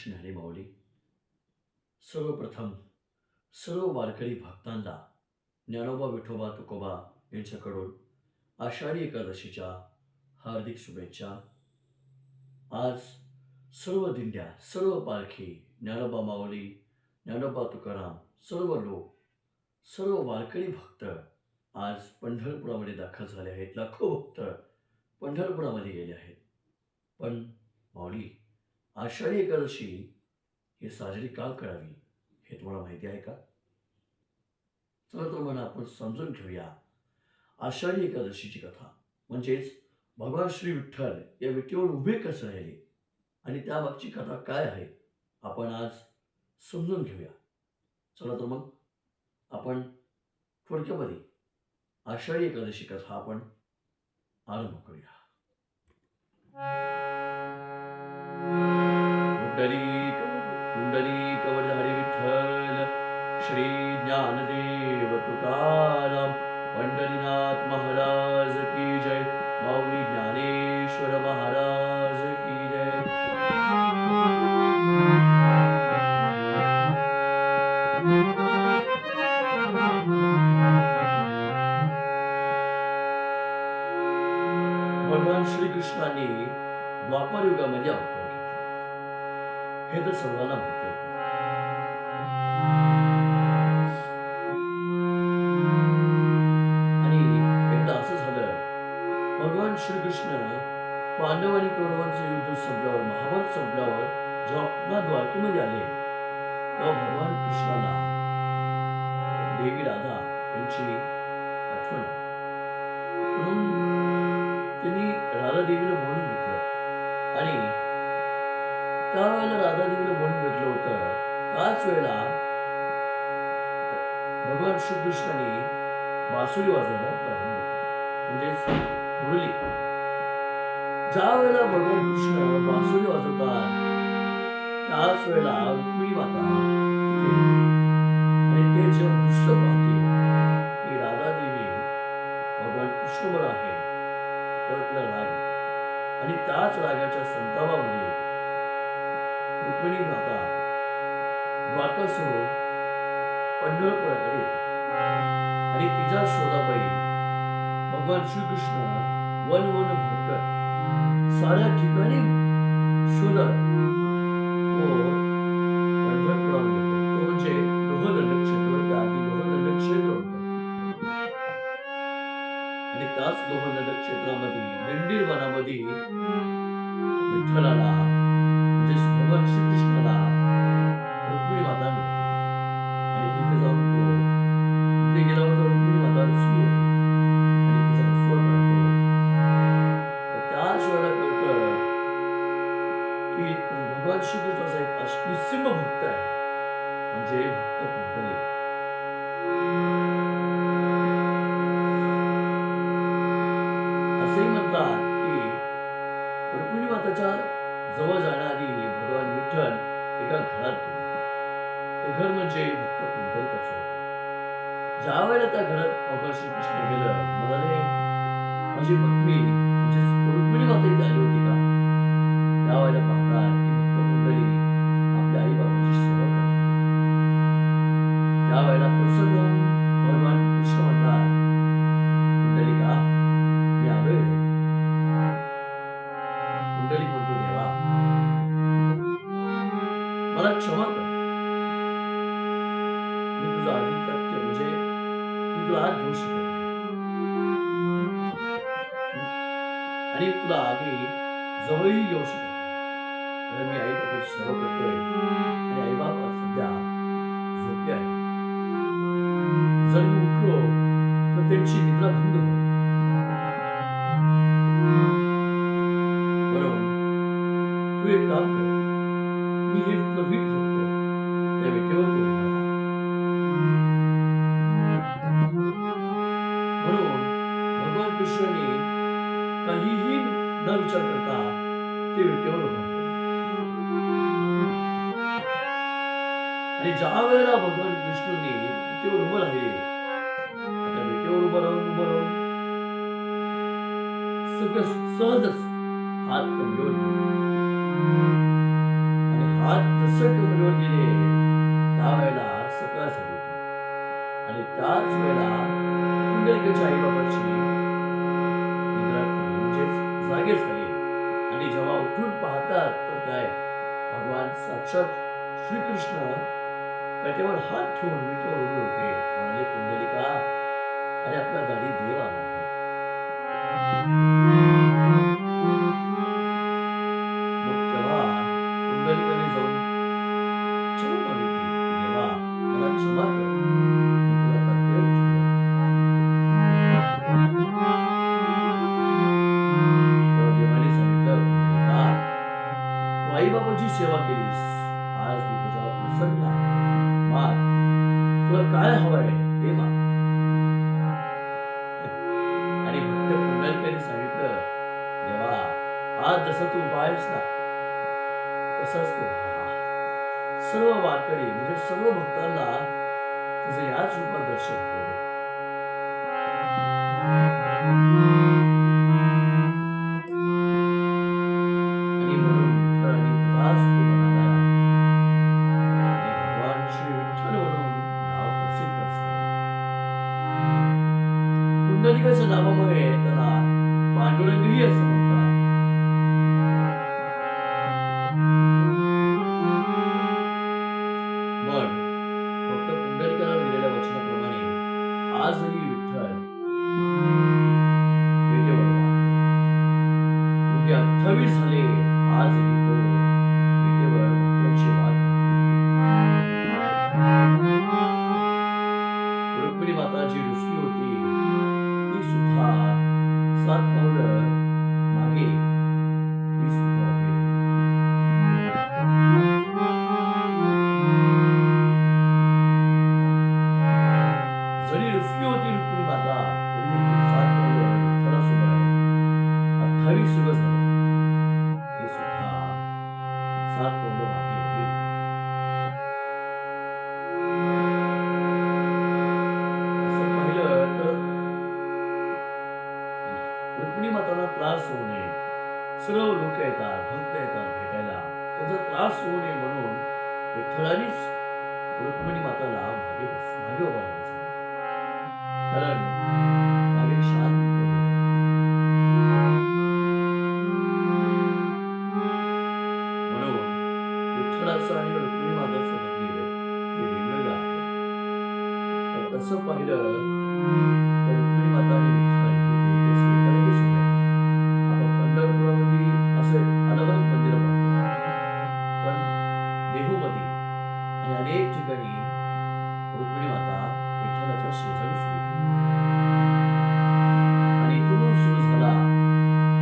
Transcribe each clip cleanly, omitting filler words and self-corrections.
ज्ञानी माऊली. सर्वप्रथम सर्व वारकरी भक्तांना ज्ञानोबा विठोबा तुकोबा यांच्याकडून आषाढी एकादशीच्या हार्दिक शुभेच्छा. आज सर्व दिंड्या, सर्व पालखी, ज्ञानोबा माऊली, ज्ञानोबा तुकाराम, सर्व लोक, सर्व वारकरी भक्त आज पंढरपुरामध्ये दाखल झाले आहेत. लाखो भक्त पंढरपुरामध्ये गेले आहेत. पण माऊली, आषाढी एकादशी ही साजरी का करावी हे तुम्हाला माहिती आहे का? चला तर म्हणा आपण समजून घेऊया आषाढी एकादशीची कथा. म्हणजेच भगवान श्री विठ्ठल या विटेवर उभे कसे राहिले आणि त्यामागची कथा काय आहे आपण आज समजून घेऊया. चला तर मग आपण थोडक्यामध्ये आषाढी एकादशी कथा आपण आरंभ करूया. कुंडली कवरधारी विठ्ठल श्री ज्ञानदेव तुकाराम पंढरीनाथ महाराज की जय. माऊली ज्ञानेश्वर महाराज की जय. भगवान श्रीकृष्णाने द्वापर युगामध्ये अवतार घेतला हे तर सर्वांना माहिती होतं. आणि एकदा असं झालं, भगवान श्रीकृष्ण पांडव आणि कौरवांचं युद्ध संपल्यावर, महाभारत संपल्यावर जेव्हा पुन्हा द्वारकेमध्ये आले तेव्हा भगवान कृष्णाला देवी राधा यांची आठवण आली. म्हणून त्यांनी राधा देवीला बोलून घेतलं आणि त्यावेळेला राधा देवीला बोलून घेतलं होतं. त्याच वेळेला भगवान श्रीकृष्णाने बासुरी वाजवायला प्रारंभ केला, म्हणजेच मुरली. ज्या वेळेला भगवान कृष्ण बासुरी वाजवतात त्याच वेळेला रुक्मिणी माता तिथे आणि ते जेव्हा दृश्य पाहते की राधा देवी भगवान कृष्णवर आहे तेव्हा तिला राग येतो आणि त्याच रागाच्या संतापामध्ये रुक्मिणी माता द्वारका सोडून पंढरपुराकडे येते आणि तिच्या शोधापायी भगवान श्रीकृष्ण वन वन भटकत साऱ्या ठिकाणी शोधत तो पंढरपुरामध्ये येतो. तो म्हणजे लोहदंड क्षेत्र, त्या आधी लोहदंड क्षेत्र होतं आणि त्याच लोहदंड क्षेत्रामध्ये दिंडीर वनामध्ये विठ्ठलाला म्हणजे भगवान श्रीकृष्णाला रुक्मिणी माता मिळते आणि तिथे जाऊन तो तिथे गेल्यावर तो रुक्मिणी माता रुसली होती आणि तिचा रुसवा करतो. त्याच वेळेला कळतं की भगवान श्रीकृष्णाचा एक निस्सिम भक्त आहे, म्हणजे भक्त कुंडली. असेही म्हणतात की रुक्मिणी माताच्या जवळ जाण्याआधी भगवान विठ्ठल एका घरात गेले. ते घर म्हणजे भक्त कुंडलिकाचं होतं. ज्या वेळेला त्या घरात भगवान श्रीकृष्ण गेलं, म्हणाले माझी पत्नी म्हणजे रुक्मिणी माता इथे आली होती का? त्यावेळेला पाहतात की भक्त कुंडली आपल्या आई बाबाची सेवा करतात. त्यावेळेला प्रसन्न होऊन भगवान कृष्ण म्हणतात, कुंडलिका मी आलोय. कुंडलिक म्हणतो, देवा मला क्षमा कर, मी तुझा आधिपत्य म्हणजे मी तुला हात घेऊ शकत नाही आणि तुला आम्ही जवळही येऊ शकत नाही, कारण मी आई बाबाची सेवा करतोय आणि आई बाबा सध्या झोपले आहे. जर मी उठलो तर त्यांची निद्रा भंग होईल. म्हणून तू एक काम कर, मी हे तुला वीट फेकतो, त्या विटेवर तू उभा राहा. म्हणून भगवान कृष्णाने काहीही न विचार करता ते विटेवर उभा राहिले. आणि ज्या वेळेला भगवान विष्णूने विटेवर उभं राहिले, आता विटेवर उभं राहून सगळं सहजच हात कमरेवर घेतले आणि हात जसं कमरेवर गेले त्यावेळेला सकाळ झाली होती आणि त्याच वेळेला पुंडलिकाच्या आईबाबाची निद्रा खुली म्हणजेच जागे झाले आणि जेव्हा उठून पाहतात तर काय भगवान साक्षात श्रीकृष्ण कटेवर हात ठेवून विटेवर उभे होते. म्हणाले, पुंडलिका, अरे आपला दाढी देव आला आहे. मग तेव्हा पुंडलिकाने जाऊन क्षमा मागितली, देवा मला क्षमा कर, मी तुला तर्पण केलं. तेव्हा देवाने सांगितलं, पुंडलिका, तू आईबाबाची सेवा केलीस, आज मी तुझ्यावर प्रसन्न आहे. माग, तुला काय हवंय ते माग. आणि भक्त पुंडलिकाने सांगितलं, देवा आज जसं तू उभा आहेस ना तसंच तू राहा. सर्व वारकरी म्हणजे सर्व भक्तांना तुझं याच रूपात दर्शन होऊ दे. आणि म्हणून विठ्ठलाने तथास्तु म्हणाला आणि भगवान श्री विठ्ठल म्हणून नाव प्रसिद्ध झालं. पुंडलिकाच्या नावामुळे त्याला पांडुरंगही असं म्हणतात. पण फक्त पुंडलिकाला दिलेल्या वचनाप्रमाणे आजही विठ्ठल विटेवर उभा आहे. उद्या 28 झाले, आजही तो विटेवर भक्तांची वाट पाहतो. रुक्मिणी माता जी रुसली होती ती सुद्धा 7 पावलं मागे ती सुद्धा उभी आहे. जरी रुसली होती रुक्मिणी माता तरी देखील 7 पावलं विठ्ठलासोबत आहे. 28 युग झालं ती सुद्धा 7 पावलं मागे उभी आहे. असं पाहिलं तर रुक्मिणी माताला त्रास होऊ नये, सर्व लोक येतात, भक्त येतात भेटायला, त्यांचा त्रास होऊ नये म्हणून विठ्ठलानेच रुक्मिणी माताला मागे उभा राहायला सांगितलं. कारण मागे शांत होतं. म्हणून विठ्ठलाचं आणि रुक्मिणी माताचं मंदिर हे वेगवेगळं आहे. तर तसं पाहिलं तर रुक्मिणी माता आणि विठ्ठल हे एकच एकालाच उभे आहेत. आपण पंढरपुरामध्ये असे अलग अलग मंदिरं पाहतो, पण देहूमध्ये आणि अनेक ठिकाणी रुक्मिणी माता विठ्ठलाच्या शेजारीच उभी आहे. आणि इथूनच सुरू झाला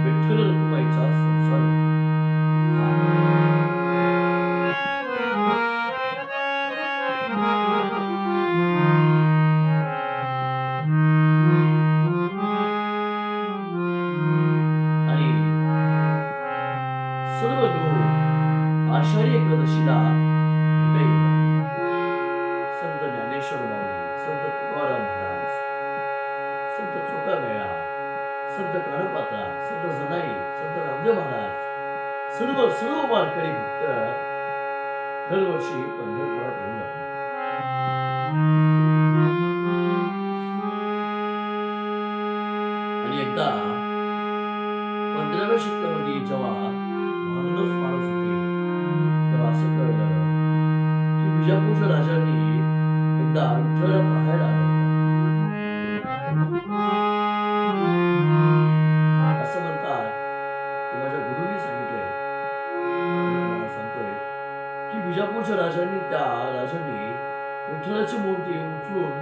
विठ्ठल रखुमाईचा संसार. आणि सर्व लोक आषाढी एकादशीला भेटायला येतात. संत ज्ञानेश्वर माऊली, संत तुकाराम महाराज, संत चोखामेळा, संत काळपात्रा, संत जनाई, संत रामदेव महाराज, सर्व वारकरी भक्त दरवर्षी पंढरपुरात येऊन जातात. आणि एकदा 15व्या शतकामध्ये जेव्हा महाराज महाराज होते तेव्हा असं कळलं की बिजापूरच्या राजांनी एकदा विठ्ठलाला पाहायला आला होता. असं म्हणतात की माझ्या गुरुनी सांगितलंय, मी तुम्हाला सांगतोय की बिजापूरच्या राजांनी विठ्ठलाची मूर्ती उचलून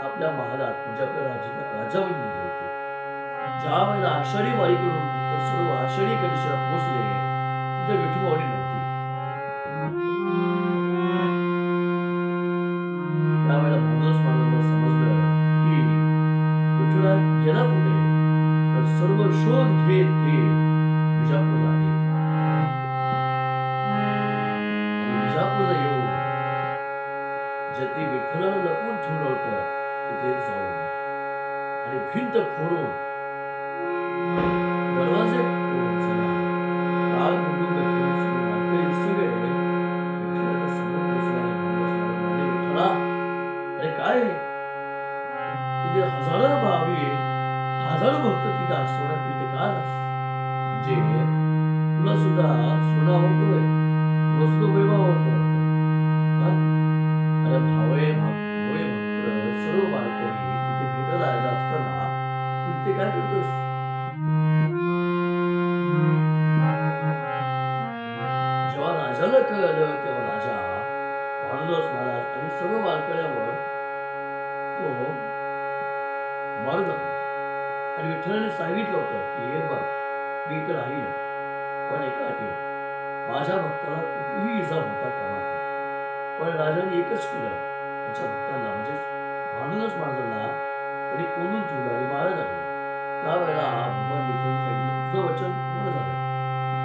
आपल्या महालात म्हणजे आपल्या राजामध्ये नेली होती. ज्या वेळेला आषाढी वारीकडून भक्त सर्व आषाढी एकादशीला पोहोचले तिथे विठुमाऊली नव्हती. त्यावेळेला भागवत महाराजांना समजलं की विठुला गेला कुठे, तर सर्व शोध घेत विजापूरला आले. आणि विजापूरला येऊन ज्याती विठ्ठलाला लपवून ठेवलं होतं तिथे जाऊन आणि भिंत फोडून दरवाजे फोडून सगळा टाळ मृदुंग घेऊन सगळे वारकरी सगळे विठ्ठलाच्या कळलं तेव्हा राजा भानुदास महाराज आणि सर्व वारकऱ्यावर तो मारू लागला. आणि विठ्ठलाने सांगितलं होतं की हे बघ, मी इथं राहील, पण एका अटीवर, माझ्या भक्ताला कुठलीही इजा होता कामा नये. पण राजाने एकच केलं, त्याच्या भक्तांना म्हणजेच भानुदास महाराजांना त्यांनी कोंडून ठेवलं आणि मारायला लागलं. त्यावेळेला भगवान विठ्ठलाने सांगितलं, तुझं वचन पूर्ण झालं,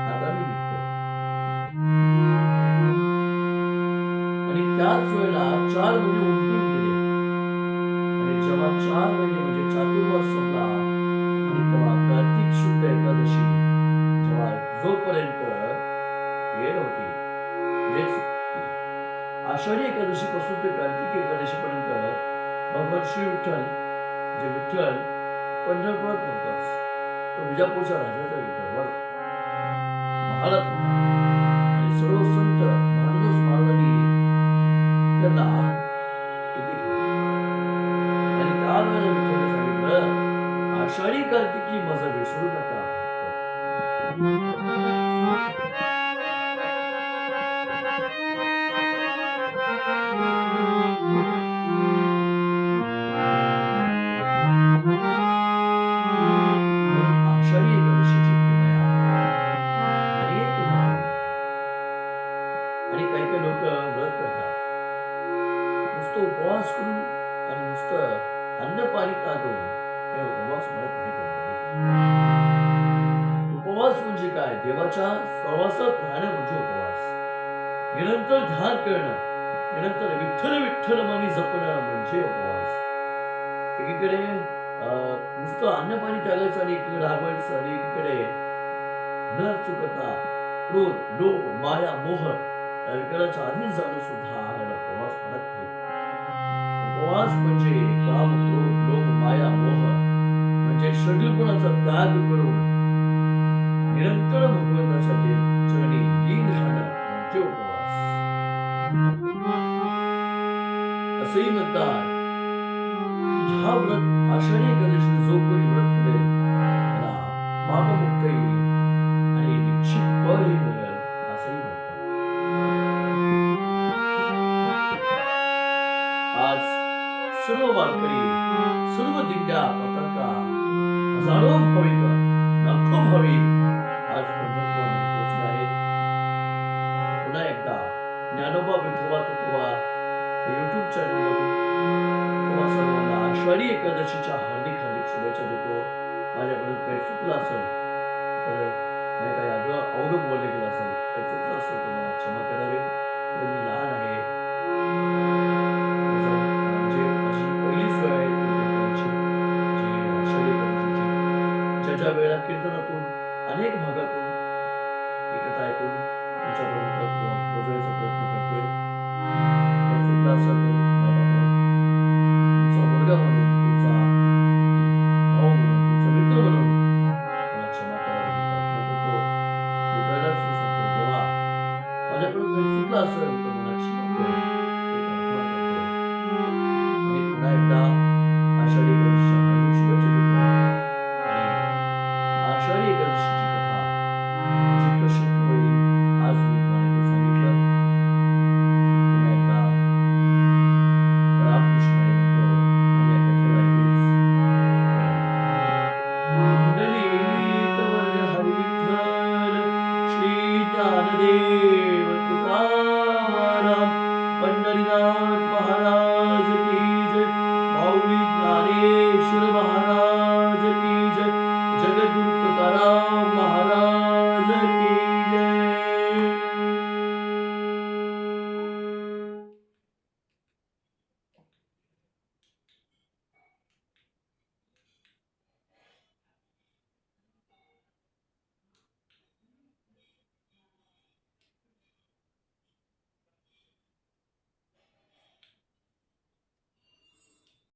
आता मी निघतो. आणि त्याच वेळेला 4 महिने उलटून गेले. आणि जेव्हा 4 महिने म्हणजे चातुर्मास संपला आणि तेव्हा कार्तिक शुद्ध एकादशी जेव्हा जोपर्यंत येत होती, म्हणजेच आषाढी एकादशी पासून ते कार्तिक एकादशी पर्यंत भगवान श्री विठ्ठल जे विठ्ठल पंढरपुरात नव्हताच, तो विजापूरच्या राजाचा विठ्ठल महालात होता. आणि सर्व संत भानुदास महाराजांनी त्यांना इथे घेऊन आणि त्यावेळेला विठ्ठलाने सांगितलं, आषाढी कार्तिकी माझा विसरू नका. म्हणून आषाढी एकादशीची किमया अनेक महत्त्व. आणि काही काही लोक व्रत करतात, नुसतं उपवास करून आणि नुसतं अन्न पाणी त्यागून हे उपवास म्हणत नाही कोणी. उपवास म्हणजे काय? देवाच्या सहवासात राहणं म्हणजे उपवास. निरंतर ध्यान करणं, निरंतर विठ्ठल विठ्ठल मानी जपणं म्हणजे उपवास. एकीकडे नुसतं अन्न पाणी त्यागायचं आणि एकीकडे रागवायचं आणि एकीकडे न चुकता क्रोध, लोभ, माया, मोह या विकाराच्या अधीन जाणं सुद्धा याला उपवास म्हणत नाही. उपवास म्हणजे काम, क्रोध, लोभ, माया, मोह म्हणजे षड्गुणाचा त्याग करून निरंतर भगवंताच्या चरणी लीन राहणं म्हणजे उपवास. असंही म्हणतात की हा व्रत आषाढी एकादशी जो कोणी व्रत करेल त्याला पापमुक्त येईल आणि निश्चित फळही मिळेल असंही म्हणतात. आज सर्व वारकरी, सर्व दिंड्या, पताका, हजारो भाविक, लाखो भाविक आज पंढरपूरमध्ये पोहोचले आहेत. पुन्हा एकदा ज्ञानोबा विठोबा तुकोबा युट्यूब चॅनलवरून तुम्हा सर्वांना आषाढी एकादशीच्या हार्दिक हार्दिक शुभेच्छा देतो. माझ्याकडून काही चुकलं असेल तर नाही काही अवघं बोलले गेलं असेल, काही चुकलं असेल तर मला क्षमा करावी. कारण मी लहान आहे. म्हणजे अशी पहिलीच वेळ आहे कीर्तन करायची, जी आषाढी एकादशीची. ज्या वेळेला कीर्तनातून अनेक भागातून ही कथा ऐकून तुमच्यापर्यंत पोहोचवायचा प्रयत्न करतोय. काही चुकलं असेल तर तुमचा मुलगा म्हणून, तुमचा भाऊ म्हणून, तुमचा मित्र म्हणून मला क्षमा करावी ही प्रार्थना करतो. भेटायलाच सांगतो, तेव्हा माझ्याकडून काही चुकलं असेल तर मला क्षमा करा.